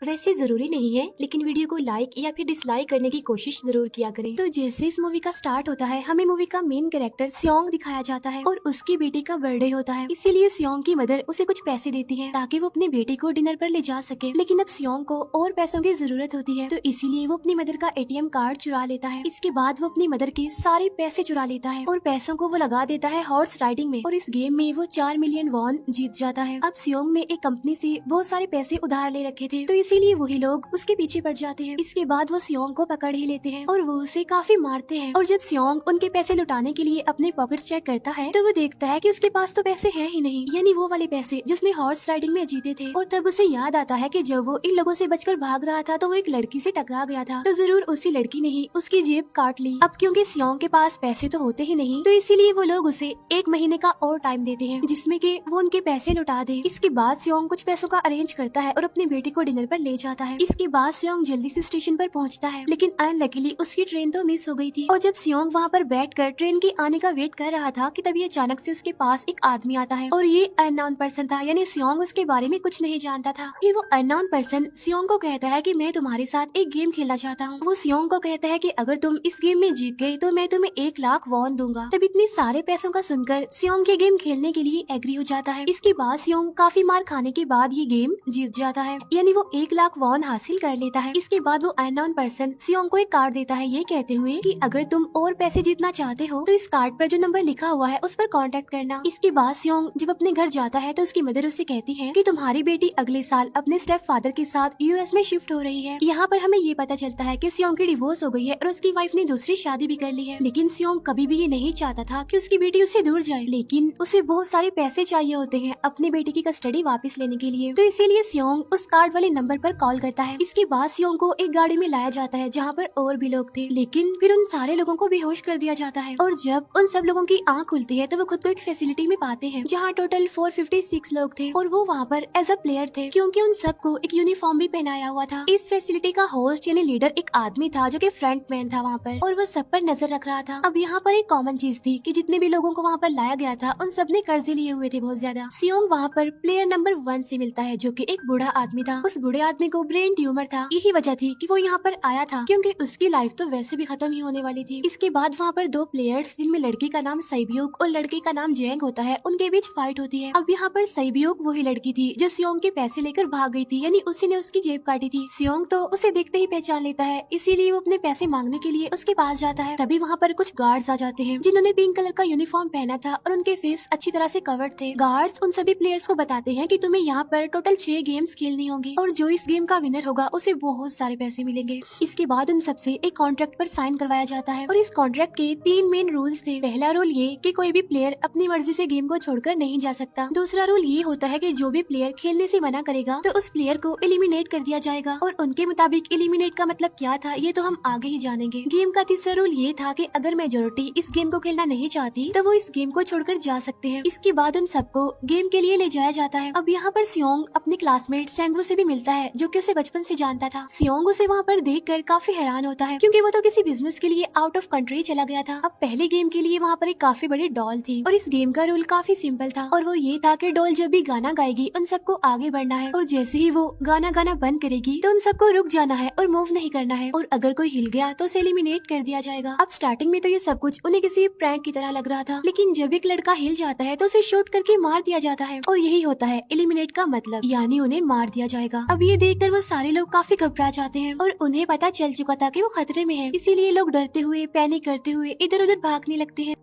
वैसे जरूरी नहीं है, लेकिन वीडियो को लाइक या फिर डिसलाइक करने की कोशिश जरूर किया करें। तो जैसे इस मूवी का स्टार्ट होता है, हमें मूवी का मेन कैरेक्टर सियोंग दिखाया जाता है और उसकी बेटी का बर्थडे होता है। इसीलिए सियोंग की मदर उसे कुछ पैसे देती है ताकि वो अपनी बेटी को डिनर पर ले जा सके। लेकिन अब सियोंग को और पैसों की जरूरत होती है, तो इसीलिए वो अपनी मदर का एटीएम कार्ड चुरा लेता है। इसके बाद वो अपनी मदर के सारे पैसे चुरा लेता है और पैसों को वो लगा देता है हॉर्स राइडिंग में, और इस गेम में वो 4 मिलियन वॉन जीत जाता है। अब सियोंग ने एक कंपनी से बहुत सारे पैसे उधार ले रखे थे, तो इसीलिए वही लोग उसके पीछे पड़ जाते हैं। इसके बाद वो सियोंग को पकड़ ही लेते हैं और वो उसे काफी मारते हैं। और जब सियोंग उनके पैसे लुटाने के लिए अपने पॉकेट्स चेक करता है, तो वो देखता है कि उसके पास तो पैसे हैं ही नहीं, यानी वो वाले पैसे जिसने हॉर्स राइडिंग में जीते थे। और तब उसे याद आता है कि जब वो इन लोगों से बचकर भाग रहा था तो वो एक लड़की से टकरा गया था, तो जरूर उसी लड़की ने ही उसकी जेब काट ली। अब क्योंकि सियोंग के पास पैसे तो होते ही नहीं, तो इसीलिए वो लोग उसे 1 महीने का और टाइम देते हैं जिसमें कि वो उनके पैसे लुटा दे। इसके बाद सियोंग कुछ पैसों का अरेंज करता है और अपनी बेटी को डिनर पर ले जाता है। इसके बाद सियोंग जल्दी से स्टेशन पर पहुंचता है, लेकिन अनलकीली उसकी ट्रेन तो मिस हो गई थी। और जब सियोंग वहां पर बैठकर ट्रेन के आने का वेट कर रहा था कि तभी अचानक से उसके पास एक आदमी आता है, और ये अननोन पर्सन था, यानी सियोंग उसके बारे में कुछ नहीं जानता था। फिर वो अननोन पर्सन सियोंग को कहता है कि मैं तुम्हारे साथ एक गेम खेलना चाहता हूँ। वो सियोंग को कहता है कि अगर तुम इस गेम में जीत गए तो मैं तुम्हें 1 लाख वॉन दूंगा। तब इतने सारे पैसों का सुनकर सियोंग के गेम खेलने के लिए एग्री हो जाता है। इसके बाद सियोंग काफी मार खाने के बाद ये गेम जीत जाता है, यानी वो 1 लाख वॉन हासिल कर लेता है। इसके बाद वो अननोन पर्सन सियोंग को एक कार्ड देता है, ये कहते हुए कि अगर तुम और पैसे जीतना चाहते हो तो इस कार्ड पर जो नंबर लिखा हुआ है उस पर कांटेक्ट करना। इसके बाद सियोंग जब अपने घर जाता है तो उसकी मदर उसे कहती है कि तुम्हारी बेटी अगले साल अपने स्टेप फादर के साथ यूएस में शिफ्ट हो रही है। यहाँ पर हमें ये पता चलता है कि सियोंग की डिवोर्स हो गई है और उसकी वाइफ ने दूसरी शादी भी कर ली है। लेकिन सियोंग कभी भी ये नहीं चाहता था कि उसकी बेटी उससे दूर जाए, लेकिन उसे बहुत सारे पैसे चाहिए होते हैं अपनी बेटी की कस्टडी वापस लेने के लिए, तो इसीलिए सियोंग उस कार्ड वाले नंबर पर कॉल करता है। इसके बाद सियोंग को एक गाड़ी में लाया जाता है जहाँ पर और भी लोग थे, लेकिन फिर उन सारे लोगों को बेहोश कर दिया जाता है। और जब उन सब लोगों की आंख खुलती है तो वो खुद को एक फैसिलिटी में पाते हैं जहाँ टोटल 456 लोग थे, और वो वहाँ पर एज अ प्लेयर थे क्योंकि उन सबको एक यूनिफॉर्म भी पहनाया हुआ था। इस फैसिलिटी का होस्ट यानी लीडर एक आदमी था जो कि फ्रंट मैन था वहाँ पर, और वो सब पर नजर रख रहा था। अब यहाँ पर एक कॉमन चीज थी कि जितने भी लोगों को वहाँ पर लाया गया था उन सब ने कर्जे लिए हुए थे बहुत ज्यादा। सियोंग वहाँ पर प्लेयर नंबर 1 से मिलता है जो कि एक बूढ़ा आदमी था। उस बूढ़े आदमी को ब्रेन ट्यूमर था, यही वजह थी कि वो यहाँ पर आया था क्योंकि उसकी लाइफ तो वैसे भी खत्म ही होने वाली थी। इसके बाद वहाँ पर 2 प्लेयर्स जिनमें लड़की का नाम सैब्यूक और लड़के का नाम जेंग होता है, उनके बीच फाइट होती है। अब यहाँ पर सैब्यूक वही लड़की थी जो सियोंग के पैसे लेकर भाग गई थी, यानी उसी ने उसकी जेब काटी थी। सियोंग तो उसे देखते ही पहचान लेता है, इसीलिए वो अपने पैसे मांगने के लिए उसके पास जाता है। तभी वहाँ पर कुछ गार्ड्स आ जाते हैं जिन्होंने पिंक कलर का यूनिफॉर्म पहना था और उनके फेस अच्छी तरह से कवर्ड थे। गार्ड्स उन सभी प्लेयर्स को बताते हैं कि तुम्हें यहाँ पर टोटल 6 गेम्स खेलनी होंगी और जो इस गेम का विनर होगा उसे बहुत सारे पैसे मिलेंगे। इसके बाद उन सबसे एक कॉन्ट्रैक्ट पर साइन करवाया जाता है और इस कॉन्ट्रैक्ट के 3 मेन रूल्स थे। पहला रूल ये कि कोई भी प्लेयर अपनी मर्जी से गेम को छोड़कर नहीं जा सकता। दूसरा रूल ये होता है कि जो भी प्लेयर खेलने से मना करेगा तो उस प्लेयर को एलिमिनेट कर दिया जाएगा, और उनके मुताबिक एलिमिनेट का मतलब क्या था ये तो हम आगे ही जानेंगे। गेम का तीसरा रूल ये था कि अगर मेजोरिटी इस गेम को खेलना नहीं चाहती तो वो इस गेम को छोड़कर जा सकते हैं। इसके बाद उन सबको गेम के लिए ले जाया जाता है। अब यहाँ पर सियोंग अपने क्लासमेट सेंगवू से भी मिलता है जो कि उसे बचपन से जानता था। सियोंग उसे वहाँ पर देखकर काफी हैरान होता है क्योंकि वो तो किसी बिजनेस के लिए आउट ऑफ कंट्री चला गया था। अब पहले गेम के लिए वहाँ पर एक काफी बड़ी डॉल थी और इस गेम का रूल काफी सिंपल था, और वो ये था कि डॉल जब भी गाना गाएगी उन सबको आगे बढ़ना है, और जैसे ही वो गाना गाना बंद करेगी तो उन सबको रुक जाना है और मूव नहीं करना है, और अगर कोई हिल गया तो उसे एलिमिनेट कर दिया जाएगा। अब स्टार्टिंग में तो ये सब कुछ उन्हें किसी प्रैंक की तरह लग रहा था, लेकिन जब एक लड़का हिल जाता है तो उसे शूट करके मार दिया जाता है, और यही होता है एलिमिनेट का मतलब, यानी उन्हें मार दिया जाएगा। अब ये देखकर वो सारे लोग काफी घबरा जाते हैं और उन्हें पता चल चुका था कि वो खतरे में है, इसीलिए लोग डरते हुए पैनिक करते हुए इधर उधर भागने लगते हैं।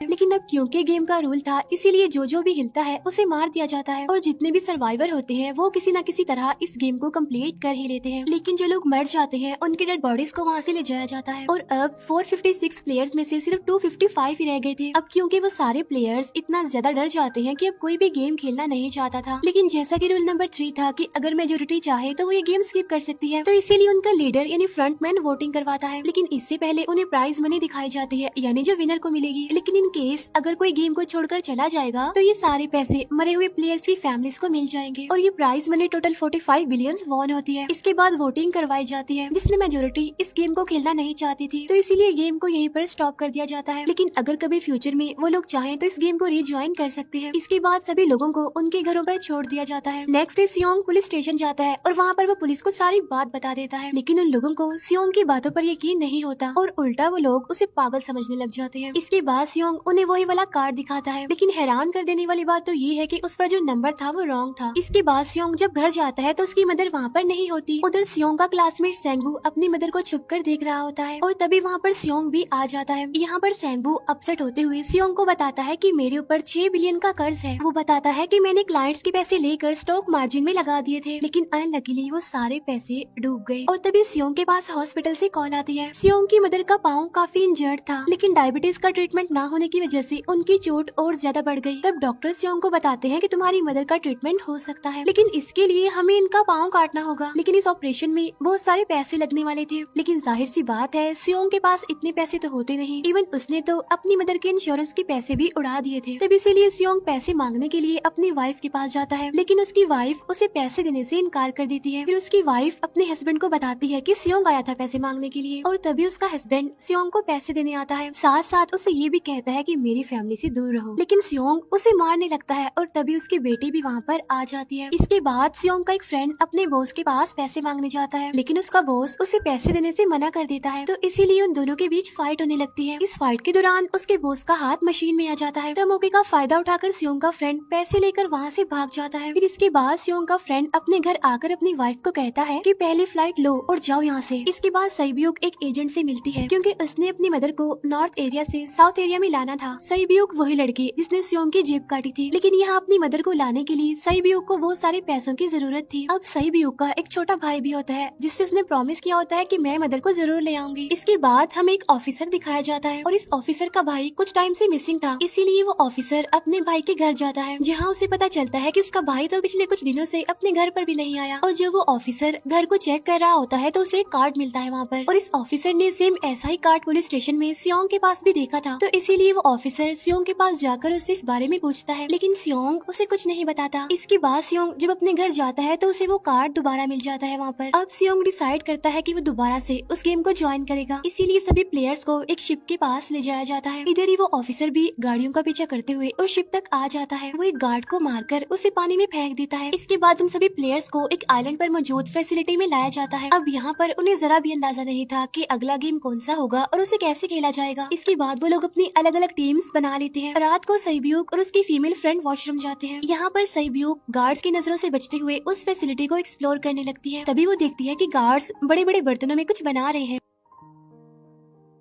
लेकिन अब क्योंकि गेम का रूल था इसीलिए जो भी हिलता है उसे मार दिया जाता है, और जितने भी सर्वाइवर होते हैं वो किसी न किसी तरह इस गेम को कंप्लीट कर ही लेते हैं। लेकिन जो लोग मर जाते हैं उनकी डेड बॉडीज को वहाँ से ले जाया जाता है, और अब 456 प्लेयर्स में से सिर्फ 255 ही रह गए थे। अब क्योंकि वो सारे प्लेयर्स इतना ज्यादा डर जाते हैं कि अब कोई भी गेम खेलना नहीं चाहता था। लेकिन जैसा कि रूल नंबर 3 था कि अगर मेजोरिटी चाहे तो वो ये गेम स्किप कर सकती है, तो इसीलिए उनका लीडर यानी फ्रंट मैन वोटिंग करवाता है। लेकिन इससे पहले उन्हें प्राइज मनी दिखाई जाती है, यानी जो विनर को मिलेगी। लेकिन इन केस अगर कोई गेम को छोड़कर चला जाएगा तो ये सारे पैसे मरे हुए प्लेयर्स की फैमिलीज को मिल जाएंगे और ये prize money total 45 billion won होती है। इसके बाद वोटिंग करवाई जाती है जिसमें मेजोरिटी इस गेम को खेलना नहीं चाहती थी, तो इसीलिए गेम को यहीं पर स्टॉप कर दिया जाता है। लेकिन अगर कभी फ्यूचर में वो लोग चाहें तो इस गेम को रिज्वाइन कर सकते हैं। इसके बाद सभी लोगों को उनके घरों पर छोड़ दिया जाता है। नेक्स्ट डे सियोंग पुलिस स्टेशन जाता है और वहाँ पर वो पुलिस को सारी बात बता देता है, लेकिन उन लोगों को सियोंग की बातों पर यकीन नहीं होता और उल्टा वो लोग उसे पागल समझने लग जाते हैं। इसके बाद सियोंग उन्हें वही वाला कार्ड दिखाता है, लेकिन हैरान कर देने वाली बात तो ये है कि उस पर जो नंबर था वो रॉन्ग था। इसके बाद सियोंग जब घर जाता है तो उसकी मदर वहाँ पर नहीं होती। उधर सियोंग का क्लासमेट सेंगवू अपनी मदर को छुप कर देख रहा होता है और तभी वहाँ पर सियोंग भी आ जाता है। यहाँ पर सेंगवू अपसेट होते हुए सियोंग को बताता है कि मेरे ऊपर 6 बिलियन का कर्ज है। वो बताता है कि मैंने क्लाइंट्स के पैसे लेकर स्टॉक मार्जिन में लगा दिए थे, लेकिन अनलकीली वो सारे पैसे डूब गए। और तभी सियोंग के पास हॉस्पिटल से कॉल आती है। सियोंग की मदर का पाँव काफी इंजर्ड था, लेकिन डायबिटीज का ट्रीटमेंट न होने की वजह से उनकी चोट और ज्यादा बढ़ गई। तब डॉक्टर सियोंग को बताते हैं कि तुम्हारी मदर का ट्रीटमेंट हो सकता है, लेकिन इसके लिए हमें इनका पाँव काटना होगा। लेकिन इस ऑपरेशन में बहुत सारे पैसे लगने वाले थे, लेकिन जाहिर सी बात है सियोंग के पास इतने पैसे तो होते नहीं। इवन उसने तो अपनी मदर के इंश्योरेंस के पैसे भी उड़ा दिए थे। तब इसीलिए सियोंग पैसे मांगने के लिए अपनी वाइफ के पास जाता है, लेकिन उसकी वाइफ उसे पैसे देने से इनकार कर देती है। फिर उसकी वाइफ अपने हस्बैंड को बताती है कि सियोंग आया था पैसे मांगने के लिए, और तभी उसका हस्बैंड सियोंग को पैसे देने आता है। साथ साथ उसे ये भी कहता है कि मेरी फैमिली से दूर रहो, लेकिन सियोंग उसे मारने लगता है और तभी उसकी बेटी भी वहाँ पर आ जाती है। इसके बाद सियोंग का एक फ्रेंड अपने बॉस के पास पैसे मांगने जाता है, लेकिन उसका बॉस उसे पैसे देने से मना कर देता है, तो इसीलिए उन दोनों के बीच फाइट होने लगती है। इस फाइट के दौरान उसके बॉस का हाथ मशीन में आ जाता है, तो मौके का फायदा उठाकर सियोंग का फ्रेंड पैसे लेकर वहाँ से भाग जाता है। फिर इसके बाद सियोंग का फ्रेंड अपने घर आकर अपनी वाइफ को कहता है कि पहली फ्लाइट लो और जाओ यहाँ से। इसके बाद सईब्यूक एक एजेंट से मिलती है, क्योंकि उसने अपनी मदर को नॉर्थ एरिया से साउथ एरिया में लाना था। सईब्यूक वही लड़की जिसने सियोंग की जेब काटी थी, लेकिन यहाँ अपनी मदर को लाने के लिए सईब्यूक को बहुत सारे पैसों की जरूरत थी। अब सईब्यूक का एक छोटा भाई भी होता है, जिससे उसने प्रॉमिस किया होता है कि मैं मदर को जरूर ले आऊंगी। इसके बाद हमें एक ऑफिसर दिखाया जाता है और इस ऑफिसर का भाई कुछ टाइम से मिसिंग था, इसीलिए वो ऑफिसर अपने भाई के घर जाता है, जहाँ उसे पता चलता है कि उसका भाई तो पिछले कुछ दिनों से अपने घर पर भी नहीं आया। और जब वो ऑफिसर घर को चेक कर रहा होता है तो उसे एक कार्ड मिलता है वहाँ पर, और इस ऑफिसर ने सेम ऐसा ही कार्ड पुलिस स्टेशन में सियोंग के पास भी देखा था, तो इसीलिए वो ऑफिसर सियोंग के पास जाकर उससे इस बारे में पूछता है, लेकिन सियोंग उसे कुछ नहीं बताता। इसके बाद सियोंग जब अपने घर जाता है तो उसे वो कार्ड दोबारा मिल जाता है वहाँ पर। अब सियोंग डिसाइड करता है कि वो दोबारा से उस गेम को ज्वाइन करेगा, इसीलिए सभी प्लेयर्स को एक शिप के पास ले जाया जाता है। इधर ही वो ऑफिसर भी गाड़ियों का पीछा करते हुए उस शिप तक आ जाता है। वो एक गार्ड को मारकर उसे पानी में फेंक देता है। इसके बाद उन सभी प्लेयर्स को एक आइलैंड पर मौजूद फैसिलिटी में लाया जाता है। अब यहाँ पर उन्हें जरा भी अंदाजा नहीं था कि अगला गेम कौन सा होगा और उसे कैसे खेला जाएगा। इसके बाद वो लोग अपनी अलग अलग टीम्स बना लेते हैं। रात को सईब्यूक और उसकी फीमेल फ्रेंड वॉशरूम जाते हैं। यहाँ पर सईब्यूक गार्ड्स की नजरों से बचते हुए उस फैसिलिटी को एक्सप्लोर करने लगती है। तभी वो देखती है कि गार्ड्स बड़े बड़े बर्तनों में कुछ बना रहे हैं,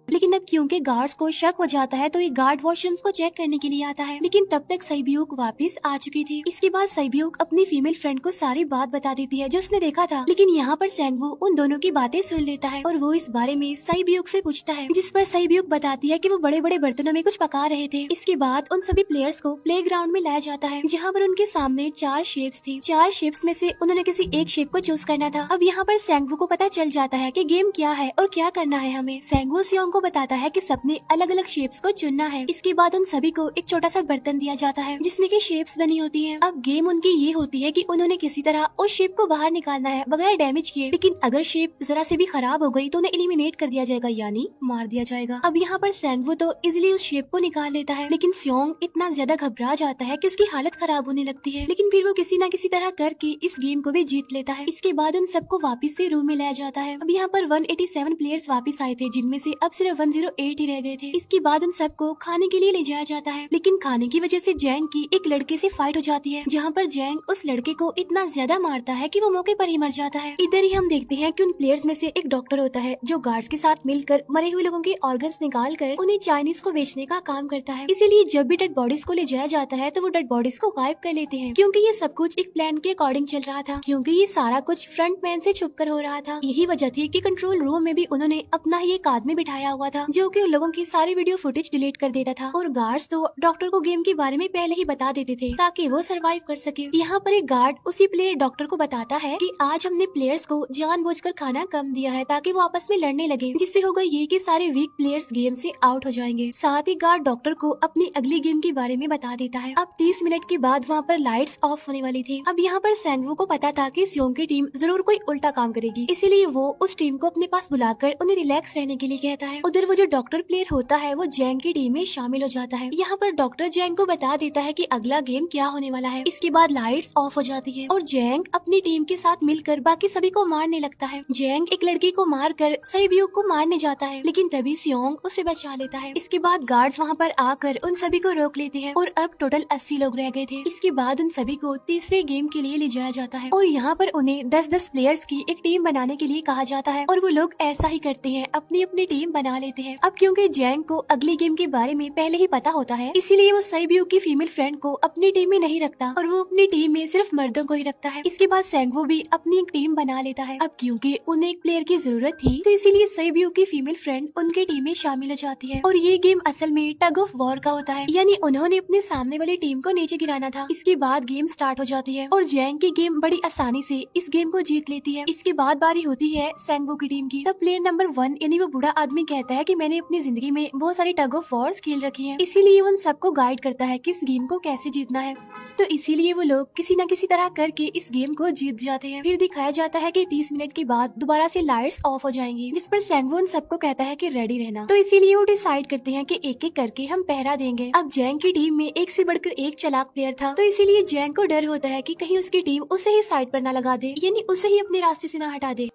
लेकिन अब क्योंकि गार्ड्स को शक हो जाता है तो ये गार्ड वॉशरूम्स को चेक करने के लिए आता है, लेकिन तब तक सईब्यूक वापस आ चुकी थी। इसके बाद सईब्यूक अपनी फीमेल फ्रेंड को सारी बात बता देती है जो उसने देखा था, लेकिन यहाँ पर सेंगवू उन दोनों की बातें सुन लेता है और वो इस बारे में सईब्यूक से पूछता है, जिस पर सईब्यूक बताती है कि वो बड़े बड़े बर्तनों में कुछ पका रहे थे। इसके बाद उन सभी प्लेयर्स को प्ले ग्राउंड में लाया जाता है, जहाँ पर उनके सामने 4 शेप्स थी। 4 शेप्स में से उन्होंने किसी एक शेप को चूज करना था। अब यहाँ पर सेंगवू को पता चल जाता है कि गेम क्या है और क्या करना है हमें। सेंगवू सियोंग को बताता है कि सबने अलग अलग शेप्स को चुनना है। इसके बाद उन सभी को एक छोटा सा बर्तन दिया जाता है जिसमें की शेप्स बनी होती है। अब गेम उनकी ये होती है कि उन्होंने किसी तरह उस शेप को बाहर निकालना है बगैर डैमेज किए, लेकिन अगर शेप जरा से भी खराब हो गई तो उन्हें एलिमिनेट कर दिया जाएगा, यानी मार दिया जाएगा। अब यहाँ पर सेंगवू तो इजिली उस शेप को निकाल लेता है, लेकिन सियोंग इतना ज्यादा घबरा जाता है कि उसकी हालत खराब होने लगती है, लेकिन फिर वो किसी न किसी तरह करके इस गेम को भी जीत लेता है। इसके बाद उन सबको वापस से रूम में लाया जाता है। अब यहाँ पर 187 प्लेयर्स वापस आए थे, जिनमें से अब सिर्फ 108 ही रह गए थे। इसके बाद उन सबको खाने के लिए ले जाया जाता है, लेकिन खाने की वजह से जैंग की एक लड़के से फाइट हो जाती है, जहाँ पर जैंग उस लड़के को इतना ज्यादा मारता है कि वो मौके पर ही मर जाता है। इधर ही हम देखते हैं कि उन प्लेयर्स में से एक डॉक्टर होता है जो गार्ड्स के साथ मिलकर मरे हुए लोगों के ऑर्गन्स निकाल कर उन्हें चाइनीज को बेचने का काम करता है। इसीलिए जब भी डेड बॉडीज को ले जाया जाता है तो वो डेड बॉडीज को गायब कर लेते हैं, क्योंकि ये सब कुछ एक प्लान के अकॉर्डिंग चल रहा था, क्योंकि ये सारा कुछ फ्रंट मैन से छुप कर हो रहा था। यही वजह थी कि कंट्रोल रूम में भी उन्होंने अपना ही एक आदमी बिठाया हुआ था, जो कि उन लोगों की सारी वीडियो फुटेज डिलीट कर देता था। और गार्ड्स तो डॉक्टर को गेम के बारे में पहले ही बता देते थे ताकि वो सरवाइव कर सके। यहाँ पर एक गार्ड उसी प्लेयर डॉक्टर को बताता है कि आज हमने प्लेयर्स को जानबूझकर खाना कम दिया है ताकि वो आपस में लड़ने लगे, जिससे होगा ये कि सारे वीक प्लेयर्स गेम से आउट हो जाएंगे। साथ ही गार्ड डॉक्टर को अपनी अगली गेम के बारे में बता देता है। अब 30 मिनट के बाद वहाँ पर लाइट्स ऑफ होने वाली थी। अब यहाँ पर सैंगवू को पता था कि सियोंग की टीम जरूर कोई उल्टा काम करेगी, इसीलिए वो उस टीम को अपने पास बुलाकर उन्हें रिलैक्स रहने के लिए कहता है। उधर वो जो डॉक्टर प्लेयर होता है वो जैंग की टीम में शामिल हो जाता है। यहाँ पर डॉक्टर जैंग को बता देता है कि अगला गेम क्या होने वाला है। इसके बाद लाइट्स ऑफ हो जाती है और जैंग अपनी टीम के साथ मिलकर बाकी सभी को मारने लगता है। जैंग एक लड़की को मारकर सईब्यूक को मारने जाता है, लेकिन तभी सियोंग उसे बचा लेता है। इसके बाद गार्ड्स वहाँ पर आकर उन सभी को रोक लेते हैं और अब टोटल 80 लोग रह गए थे। इसके बाद उन सभी को तीसरे गेम के लिए ले जाया जाता है और यहाँ पर उन्हें 10-10 प्लेयर्स की एक टीम बनाने के लिए कहा जाता है और वो लोग ऐसा ही करते हैं, अपनी अपनी टीम बना लेते हैं। अब क्योंकि जैंग को अगली गेम के बारे में पहले ही पता होता है, इसीलिए वो सईब्यूक की फीमेल फ्रेंड को अपनी टीम में नहीं रखता और वो अपनी टीम में सिर्फ मर्दों को ही रखता है। इसके बाद सैंगवू भी अपनी एक टीम बना लेता है। अब क्योंकि उन्हें एक प्लेयर की जरूरत थी, तो इसीलिए सईब्यूक की फीमेल फ्रेंड उनके टीम में शामिल हो जाती है और ये गेम असल में टग ऑफ वॉर का होता है, यानी उन्होंने अपने सामने वाली टीम को नीचे गिराना था। इसके बाद गेम स्टार्ट हो जाती है और जैंग की गेम बड़ी आसानी से इस गेम को जीत लेती है। इसके बाद बारी होती है सैंगवू की टीम की। तब प्लेयर नंबर 1 यानी वो बूढ़ा आदमी कहता है कि मैंने अपनी जिंदगी में बहुत सारी टग ऑफ वॉर्स खेल रखी है, इसीलिए उन सबको गाइड करता है कि इस गेम को कैसे जीतना है। तो इसीलिए वो लोग किसी न किसी तरह करके इस गेम को जीत जाते हैं। फिर दिखाया जाता है कि 30 मिनट के बाद दोबारा से लाइट्स ऑफ हो जाएंगी, जिस पर सैंगवू उन सबको कहता है कि रेडी रहना। तो इसीलिए वो डिसाइड करते हैं कि एक एक करके हम पहरा देंगे। अब जैंग की टीम में एक से बढ़कर एक चालाक प्लेयर था, तो इसीलिए जैंग को डर होता है कि कहीं उसकी टीम उसे ही साइड पर न लगा दे, यानी उसे ही अपने रास्ते से न हटा दे।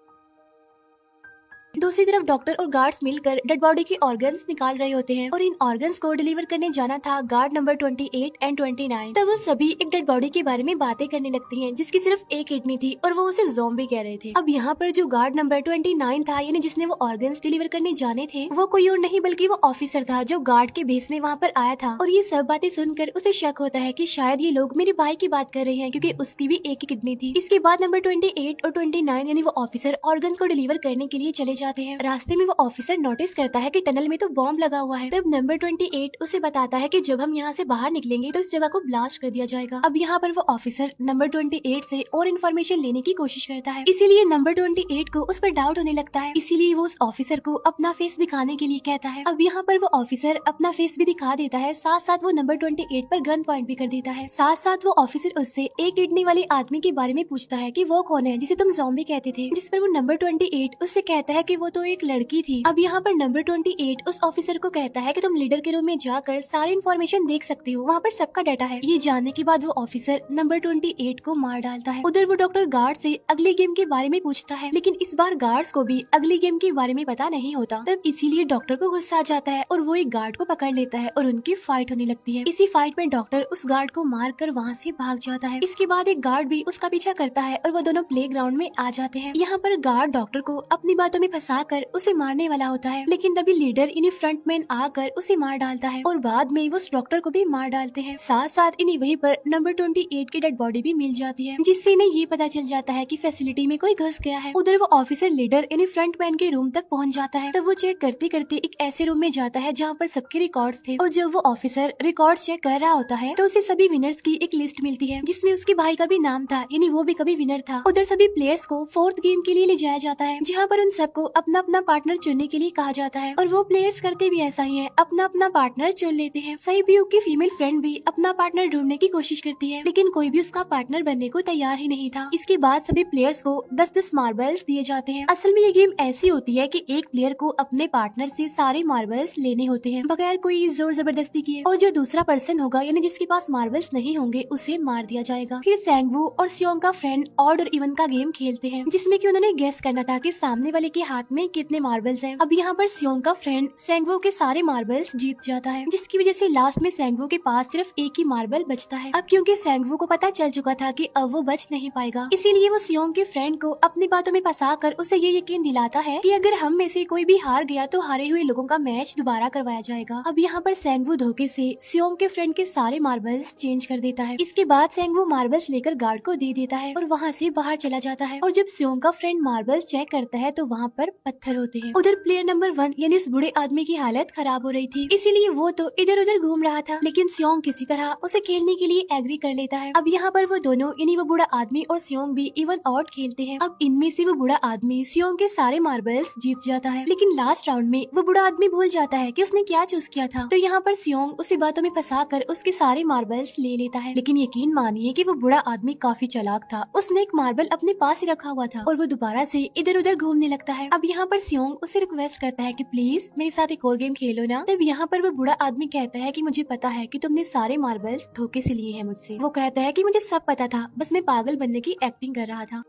दूसरी तरफ डॉक्टर और गार्ड्स मिलकर डेड बॉडी की ऑर्गन्स निकाल रहे होते हैं और इन ऑर्गन्स को डिलीवर करने जाना था गार्ड नंबर 28 एंड 29। तब वो सभी एक डेड बॉडी के बारे में बातें करने लगती हैं, जिसकी सिर्फ एक किडनी थी और वो उसे ज़ॉम्बी कह रहे थे। अब यहाँ पर जो गार्ड नंबर 29 था, यानी जिसने वो ऑर्गन्स डिलीवर करने जाने थे, वो कोई और नहीं बल्कि वो ऑफिसर था जो गार्ड के बेस में वहाँ पर आया था। और ये सब बातें सुनकर उसे शक होता है कि शायद ये लोग मेरे भाई की बात कर रहे हैं, क्योंकि उसकी भी एक ही किडनी थी। इसके बाद नंबर 28 और 29 यानी वो ऑफिसर ऑर्गन को डिलीवर करने के लिए चले जाते हैं। रास्ते में वो ऑफिसर नोटिस करता है कि टनल में तो बॉम्ब लगा हुआ है। तब नंबर 28 उसे बताता है कि जब हम यहाँ से बाहर निकलेंगे तो इस जगह को ब्लास्ट कर दिया जाएगा। अब यहाँ पर वो ऑफिसर नंबर 28 से और इन्फॉर्मेशन लेने की कोशिश करता है, इसीलिए नंबर 28 को उस पर डाउट होने लगता है, इसीलिए वो उस ऑफिसर को अपना फेस दिखाने के लिए कहता है। अब यहाँ पर वो ऑफिसर अपना फेस भी दिखा देता है, साथ साथ वो नंबर 28 पर गन पॉइंट भी कर देता है। साथ साथ वो ऑफिसर उससे एक किडनी वाले आदमी के बारे में पूछता है कि वो कौन है जिसे तुम ज़ॉम्बी कहते थे, जिस पर वो नंबर 28 उससे कहता है कि वो तो एक लड़की थी। अब यहाँ पर नंबर 28 उस ऑफिसर को कहता है कि तुम लीडर के रूम में जाकर सारी इन्फॉर्मेशन देख सकते हो, वहाँ पर सबका डाटा है। ये जानने के बाद वो ऑफिसर नंबर 28 को मार डालता है। उधर वो डॉक्टर गार्ड से अगली गेम के बारे में पूछता है, लेकिन इस बार गार्ड्स को भी अगली गेम के बारे में पता नहीं होता। तब इसीलिए डॉक्टर को गुस्सा आ जाता है और वो एक गार्ड को पकड़ लेता है और उनकी फाइट होने लगती है। इसी फाइट में डॉक्टर उस गार्ड को मार कर वहाँ से भाग जाता है। इसके बाद एक गार्ड भी उसका पीछा करता है और वो दोनों प्ले ग्राउंड में आ जाते हैं। यहाँ पर गार्ड डॉक्टर को अपनी बातों में फंसा कर उसे मारने वाला होता है, लेकिन तभी लीडर इन्हीं फ्रंटमैन आकर उसे मार डालता है और बाद में वो उस डॉक्टर को भी मार डालते हैं। साथ साथ इन्हीं वहीं पर नंबर 28 की डेड बॉडी भी मिल जाती है, जिससे इन्हें ये पता चल जाता है कि फैसिलिटी में कोई घुस गया है। उधर वो ऑफिसर लीडर इन्हीं फ्रंटमैन के रूम तक पहुंच जाता है। तब वो चेक करते करते एक ऐसे रूम में जाता है जहाँ पर सबके रिकॉर्ड्स थे, और जब वो ऑफिसर रिकॉर्ड चेक कर रहा होता है तो उसे सभी विनर्स की एक लिस्ट मिलती है, जिसमें उसके भाई का भी नाम था, यानी वो भी कभी विनर था। उधर सभी प्लेयर्स को 4th गेम के लिए ले जाया जाता है, जहाँ पर उन सबको अपना अपना पार्टनर चुनने के लिए कहा जाता है, और वो प्लेयर्स करते भी ऐसा ही है, अपना अपना पार्टनर चुन लेते हैं। सईब्यूक की फीमेल फ्रेंड भी अपना पार्टनर ढूंढने की कोशिश करती है, लेकिन कोई भी उसका पार्टनर बनने को तैयार ही नहीं था। इसके बाद सभी प्लेयर्स को 10-10 मार्बल्स दिए जाते हैं। असल में ये गेम ऐसी होती है कि एक प्लेयर को अपने पार्टनर से सारे मार्बल्स लेने होते हैं बगैर कोई जोर जबरदस्ती किए, और जो दूसरा पर्सन होगा यानी जिसके पास मार्बल्स नहीं होंगे उसे मार दिया जाएगा। फिर सैंगवू और सियोंग का फ्रेंड ऑड और इवन का गेम खेलते हैं, जिसमें कि उन्होंने गेस करना था कि सामने वाले के हाथ में कितने मार्बल्स हैं। अब यहाँ पर सियोंग का फ्रेंड सैंगवू के सारे मार्बल्स जीत जाता है, जिसकी वजह से लास्ट में सैंगवू के पास सिर्फ एक ही मार्बल बचता है। अब क्योंकि सैंगवू को पता चल चुका था कि अब वो बच नहीं पाएगा, इसीलिए वो सियोंग के फ्रेंड को अपनी बातों में फंसा कर उसे ये यकीन दिलाता है कि अगर हम में से कोई भी हार गया तो हारे हुए लोगों का मैच दोबारा करवाया जाएगा। अब यहाँ पर सैंगवू धोखे से सियोंग के फ्रेंड के सारे मार्बल्स चेंज कर देता है। इसके बाद सैंगवू मार्बल्स लेकर गार्ड को दे देता है और वहाँ से बाहर चला जाता है। और जब सियोंग का फ्रेंड मार्बल्स चेक करता है तो वहाँ पर पत्थर होते हैं। उधर प्लेयर नंबर 1 यानी उस बूढ़े आदमी की हालत खराब हो रही थी, इसीलिए वो तो इधर उधर घूम रहा था, लेकिन सियोंग किसी तरह उसे खेलने के लिए एग्री कर लेता है। अब यहाँ पर वो दोनों यानी वो बूढ़ा आदमी और सियोंग भी इवन आउट खेलते हैं। अब इनमें से वो बूढ़ा आदमी सियोंग के सारे मार्बल्स जीत जाता है, लेकिन लास्ट राउंड में वो बूढ़ा आदमी भूल जाता है कि उसने क्या चूज किया था। तो यहाँ पर सियोंग उसी बातों में फंसा कर उसके सारे मार्बल्स ले लेता है, लेकिन यकीन मानिए कि वो बूढ़ा आदमी काफी चालाक था। उसने एक मार्बल अपने पास ही रखा हुआ था और वो दोबारा से इधर उधर घूमने लगता है। अब यहाँ पर सियोंग उसे रिक्वेस्ट करता है कि प्लीज मेरे साथ एक और गेम खेलो ना। तब यहाँ पर वो बूढ़ा आदमी कहता है कि मुझे पता है कि तुमने सारे मार्बल्स धोखे से लिए हैं मुझसे। वो कहता है कि मुझे सब पता था, बस मैं पागल बनने की एक्टिंग कर रहा था।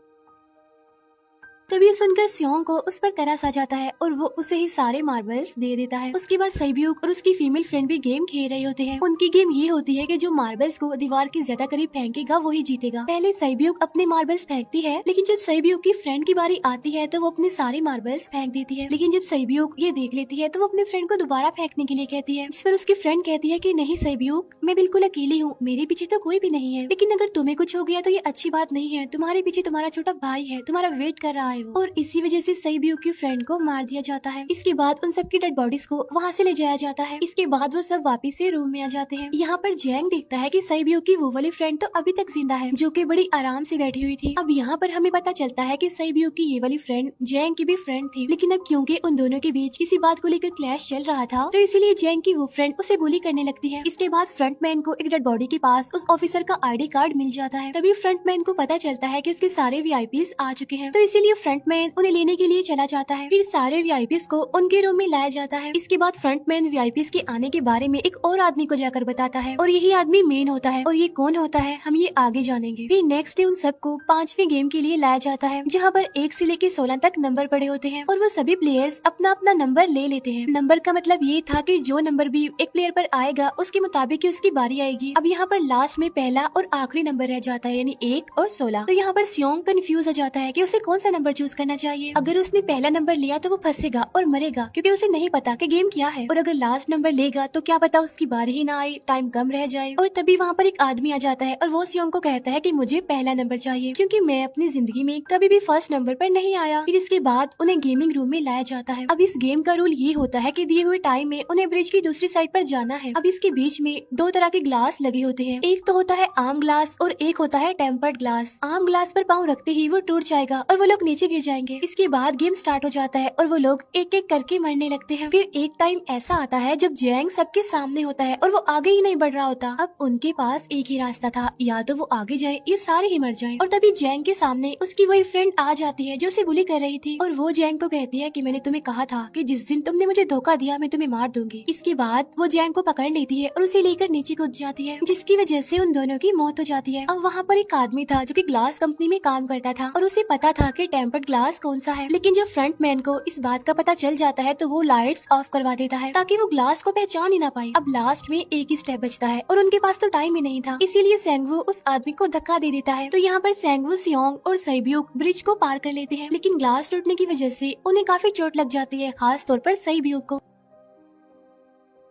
तभी सुनकर सियोंग को उस पर तरस आ जाता है और वो उसे ही सारे मार्बल्स दे देता है। उसके बाद सैब्यूक और उसकी फीमेल फ्रेंड भी गेम खेल रहे होते हैं। उनकी गेम ये होती है कि जो मार्बल्स को दीवार के ज्यादा करीब फेंकेगा वही जीतेगा। पहले सैब्यूक अपने मार्बल्स फेंकती है, लेकिन जब सैब्यूक की फ्रेंड की बारी आती है तो वो अपने सारे मार्बल्स फेंक देती है। लेकिन जब सैब्यूक ये देख लेती है तो वो अपने फ्रेंड को दोबारा फेंकने के लिए कहती है, जिस पर उसकी फ्रेंड कहती है कि नहीं सैब्यूक, मैं बिल्कुल अकेली हूँ, मेरे पीछे तो कोई भी नहीं है, लेकिन अगर तुम्हें कुछ हो गया तो ये अच्छी बात नहीं है, तुम्हारे पीछे तुम्हारा छोटा भाई है, तुम्हारा वेट कर रहा है वो। और इसी वजह से सैब्यूक की फ्रेंड को मार दिया जाता है। इसके बाद उन सबकी डेड बॉडीज को वहाँ से ले जाया जाता है। इसके बाद वो सब वापस से रूम में आ जाते हैं। यहाँ पर जैंग देखता है कि सैब्यूक की वो वाली फ्रेंड तो अभी तक जिंदा है, जो कि बड़ी आराम से बैठी हुई थी। अब यहाँ पर हमें पता चलता है कि सैब्यूक की ये वाली फ्रेंड जैंग की भी फ्रेंड थी, लेकिन अब क्योंकि उन दोनों के बीच किसी बात को लेकर क्लैश चल रहा था तो इसीलिए जैंग की वो फ्रेंड उसे बुली करने लगती है। इसके बाद फ्रंटमैन को एक डेड बॉडी के पास उस ऑफिसर का ID कार्ड मिल जाता है। तभी फ्रंटमैन को पता चलता है कि उसके सारे VIPs आ चुके हैं, तो इसीलिए फ्रंटमैन उन्हें लेने के लिए चला जाता है। फिर सारे VIPs को उनके रूम में लाया जाता है। इसके बाद फ्रंटमैन VIPs के आने के बारे में एक और आदमी को जाकर बताता है और यही आदमी मेन होता है। और ये कौन होता है हम ये आगे जानेंगे। फिर नेक्स्ट डे उन सबको 5वें गेम के लिए लाया जाता है, जहाँ पर 1 से लेकर 16 तक नंबर पड़े होते हैं और वो सभी प्लेयर्स अपना अपना नंबर ले लेते हैं। नंबर का मतलब ये था कि जो नंबर भी एक प्लेयर पर आएगा उसके मुताबिक ही उसकी बारी आएगी। अब यहाँ पर लास्ट में पहला और आखिरी नंबर रह जाता है, यानी 1 और 16। तो यहाँ पर सियोंग कंफ्यूज हो जाता है कि उसे कौन सा नंबर चूज करना चाहिए। अगर उसने पहला नंबर लिया तो वो फंसेगा और मरेगा, क्योंकि उसे नहीं पता कि गेम क्या है। और अगर लास्ट नंबर लेगा तो क्या पता उसकी बारी ही ना आए, टाइम कम रह जाए। और तभी वहाँ पर एक आदमी आ जाता है और वो सियोंग को कहता है कि मुझे पहला नंबर चाहिए, क्योंकि मैं अपनी जिंदगी में कभी भी फर्स्ट नंबर पर नहीं आया। फिर इसके बाद उन्हें गेमिंग रूम में लाया जाता है। अब इस गेम का रूल ये होता है कि दिए हुए टाइम में उन्हें ब्रिज की दूसरी साइड पर जाना है। अब इसके बीच में 2 तरह के ग्लास लगे होते हैं, एक तो होता है आम ग्लास और एक होता है टेम्पर्ड ग्लास। आम ग्लास पर पाँव रखते ही वो टूट जाएगा और वो लोग नीचे गिर जाएंगे। इसके बाद गेम स्टार्ट हो जाता है और वो लोग एक एक करके मरने लगते हैं। फिर एक टाइम ऐसा आता है जब जैंग सबके सामने होता है और वो आगे ही नहीं बढ़ रहा होता। अब उनके पास एक ही रास्ता था, या तो वो आगे जाए या सारे ही मर जाएं। और तभी जैंग के सामने उसकी वही फ्रेंड आ जाती है जो उसे बुली कर रही थी और वो जैंग को कहती है कि मैंने तुम्हें कहा था कि जिस दिन तुमने मुझे धोखा दिया मैं तुम्हें मार दूंगी। इसके बाद वो जैंग को पकड़ लेती है और उसे लेकर नीचे कूद जाती है, जिसकी वजह से उन दोनों की मौत हो जाती है। अब वहाँ पर एक आदमी था जो कि ग्लास कंपनी में काम करता था और उसे पता था कि टेम्पर्ड ग्लास कौन सा है, लेकिन जब फ्रंटमैन को इस बात का पता चल जाता है तो वो लाइट्स ऑफ करवा देता है ताकि वो ग्लास को पहचान ही ना पाए। अब लास्ट में एक ही स्टेप बचता है और उनके पास तो टाइम ही नहीं था, इसीलिए सेंगवू उस आदमी को धक्का दे देता है। तो यहाँ पर सेंगवू, सियोंग और सैब्यूक ब्रिज को पार कर लेते हैं, लेकिन ग्लास टूटने की वजह से उन्हें काफी चोट लग जाती है, खास तौर पर सैब्यूक को।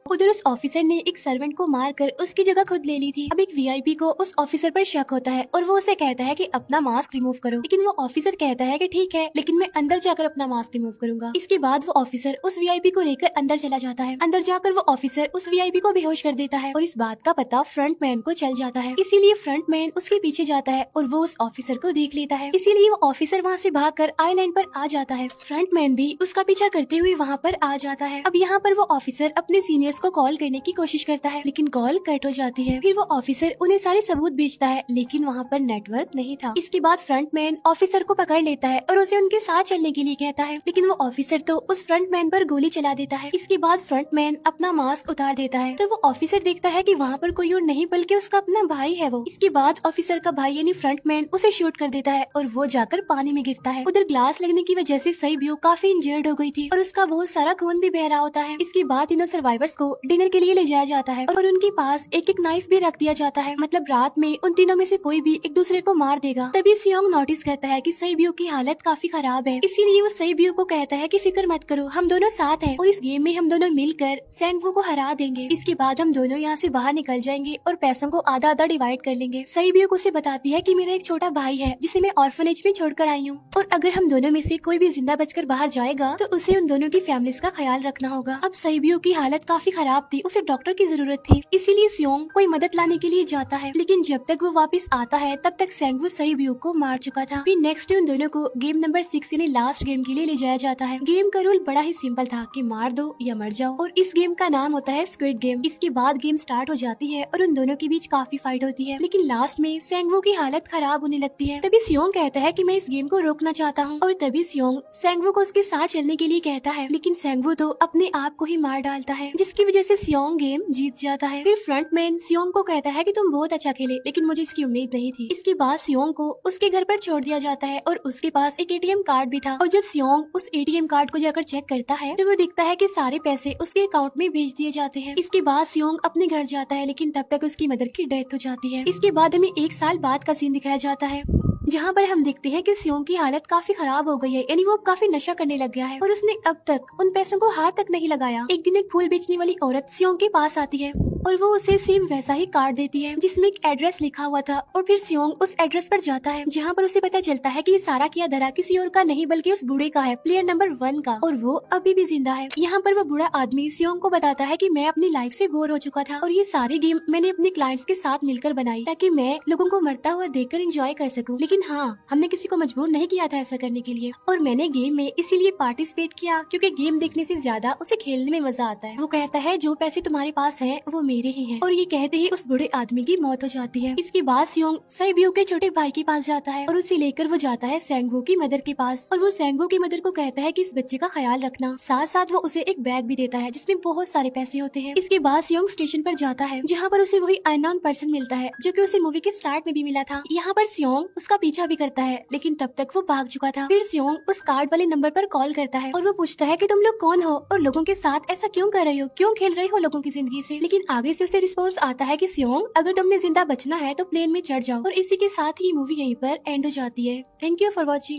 उधर उस ऑफिसर ने एक सर्वेंट को मारकर उसकी जगह खुद ले ली थी। अब एक VIP को उस ऑफिसर पर शक होता है और वो उसे कहता है कि अपना मास्क रिमूव करो, लेकिन वो ऑफिसर कहता है कि ठीक है, लेकिन मैं अंदर जाकर अपना मास्क रिमूव करूंगा। इसके बाद वो ऑफिसर उस VIP को लेकर अंदर चला जाता है। अंदर जाकर वो ऑफिसर उस VIP को बेहोश कर देता है और इस बात का पता फ्रंटमैन को चल जाता है, इसीलिए फ्रंटमैन उसके पीछे जाता है और वो उस ऑफिसर को देख लेता है, इसीलिए वो ऑफिसर वहाँ से भागकर आइलैंड पर आ जाता है। फ्रंटमैन भी उसका पीछा करते हुए वहाँ पर आ जाता है। अब यहाँ पर वो ऑफिसर अपने सीनियर्स को कॉल करने की कोशिश करता है, लेकिन कॉल कट हो जाती है। फिर वो ऑफिसर उन्हें सारे सबूत भेजता है, लेकिन वहाँ पर नेटवर्क नहीं था। इसके बाद फ्रंटमैन ऑफिसर को पकड़ लेता है और उसे उनके साथ चलने के लिए कहता है, लेकिन वो ऑफिसर तो उस फ्रंटमैन पर गोली चला देता है। इसके बाद फ्रंटमैन अपना मास्क उतार देता है तो वो ऑफिसर देखता है कि वहाँ पर कोई और नहीं बल्कि उसका अपना भाई है वो। इसके बाद ऑफिसर का भाई यानी फ्रंटमैन उसे शूट कर देता है और वो जाकर पानी में गिरता है। उधर ग्लास लगने की वजह से सैब्यूक काफी इंजर्ड हो गई थी और उसका बहुत सारा खून भी बह रहा होता है। इसके बाद इन सर्वाइवर्स को डिनर के लिए ले जाया जाता है और उनके पास एक एक नाइफ भी रख दिया जाता है, मतलब रात में उन तीनों में से कोई भी एक दूसरे को मार देगा। तभी सियोंग नोटिस करता है कि सईब्यू की हालत काफी खराब है, इसीलिए वो सईब्यू को कहता है कि फिक्र मत करो, हम दोनों साथ हैं और इस गेम में हम दोनों मिलकर सेंगवू को हरा देंगे। इसके बाद हम दोनों यहाँ से बाहर निकल जाएंगे और पैसों को आधा आधा डिवाइड कर लेंगे। सईब्यू उसे बताती है कि मेरा एक छोटा भाई है जिसे मैं ऑर्फनेज में छोड़कर आई हूँ और अगर हम दोनों में से कोई भी जिंदा बचकर बाहर जाएगा तो उसे उन दोनों की फैमिलीज का ख्याल रखना होगा। अब सईब्यू की हालत काफी खराब थी, उसे डॉक्टर की जरूरत थी, इसीलिए सियोंग कोई मदद लाने के लिए जाता है, लेकिन जब तक वो वापस आता है तब तक सेंगवू सईब्यू को मार चुका था। फिर नेक्स्ट डे उन दोनों को गेम नंबर 6 यानी लास्ट गेम के लिए ले जाया जाता है। गेम का रूल बड़ा ही सिंपल था कि मार दो या मर जाओ और इस गेम का नाम होता है स्क्विड गेम। इसके बाद गेम स्टार्ट हो जाती है और उन दोनों के बीच काफी फाइट होती है, लेकिन लास्ट में सेंगवू की हालत खराब होने लगती है। तभी सियोंग कहता है कि मैं इस गेम को रोकना चाहता हूँ और तभी सियोंग सेंगवू को उसके साथ चलने के लिए कहता है, लेकिन सेंगवू तो अपने आप को ही मार डालता है, जिसकी वजह से सियोंग गेम जीत जाता है। फिर फ्रंटमैन सियोंग को कहता है कि तुम बहुत अच्छा खेले, लेकिन मुझे इसकी उम्मीद नहीं थी। इसके बाद सियोंग को उसके घर पर छोड़ दिया जाता है और उसके पास एक एटीएम कार्ड भी था और जब सियोंग उस एटीएम कार्ड को जाकर चेक करता है तो वो दिखता है कि सारे पैसे उसके अकाउंट में भेज दिए जाते हैं। इसके बाद सियोंग अपने घर जाता है, लेकिन तब तक उसकी मदर की डेथ हो जाती है। इसके बाद हमें 1 साल बाद का सीन दिखाया जाता है जहाँ पर हम देखते हैं कि सियोंग की हालत काफी खराब हो गई है, यानी वो काफी नशा करने लग गया है और उसने अब तक उन पैसों को हाथ तक नहीं लगाया। एक दिन एक फूल बेचने वाली औरत सियोंग के पास आती है और वो उसे सेम वैसा ही कार्ड देती है जिसमें एक एड्रेस लिखा हुआ था और फिर सियोंग उस एड्रेस पर जाता है जहाँ पर उसे पता चलता है कि ये सारा किया धरा किसी और का नहीं बल्कि उस बूढ़े का है, प्लेयर नंबर 1 का, और वो अभी भी जिंदा है। यहाँ पर वो बूढ़ा आदमी सियोंग को बताता है कि मैं अपनी लाइफ से बोर हो चुका था और ये सारी गेम मैंने अपने क्लाइंट्स के साथ मिलकर बनाई ताकि मैं लोगों को मरता हुआ देखकर एंजॉय कर सकूं, लेकिन हाँ, हमने किसी को मजबूर नहीं किया था ऐसा करने के लिए और मैंने गेम में इसीलिए पार्टिसिपेट किया क्योंकि गेम देखने से ज्यादा उसे खेलने में मजा आता है। वो कहता है जो पैसे तुम्हारे पास है वो मेरे ही हैं और ये कहते ही उस बूढ़े आदमी की मौत हो जाती है। इसके बाद सियोंग सईब्यू के छोटे भाई के पास जाता है और उसे लेकर वो जाता है सेंगवू की मदर के पास और वो सेंगवू की मदर को कहता है कि इस बच्चे का ख्याल रखना, साथ साथ वो उसे एक बैग भी देता है जिसमें बहुत सारे पैसे होते हैं। इसके बाद सियोंग स्टेशन पर जाता है जहाँ पर उसे वही अननोन पर्सन मिलता है जो कि उसे मूवी के स्टार्ट में भी मिला था। यहाँ पर सियोंग उसका पीछा भी करता है, लेकिन तब तक वो भाग चुका था। फिर सियोंग उस कार्ड वाले नंबर पर कॉल करता है और वो पूछता है कि तुम लोग कौन हो और लोगों के साथ ऐसा क्यों कर रहे हो, क्यों खेल रहे हो लोगों की जिंदगी से। लेकिन आगे से उसे रिस्पॉन्स आता है कि सियोंग अगर तुमने जिंदा बचना है तो प्लेन में चढ़ जाओ और इसी के साथ ही मूवी यहीं पर एंड हो जाती है। Thank you for watching.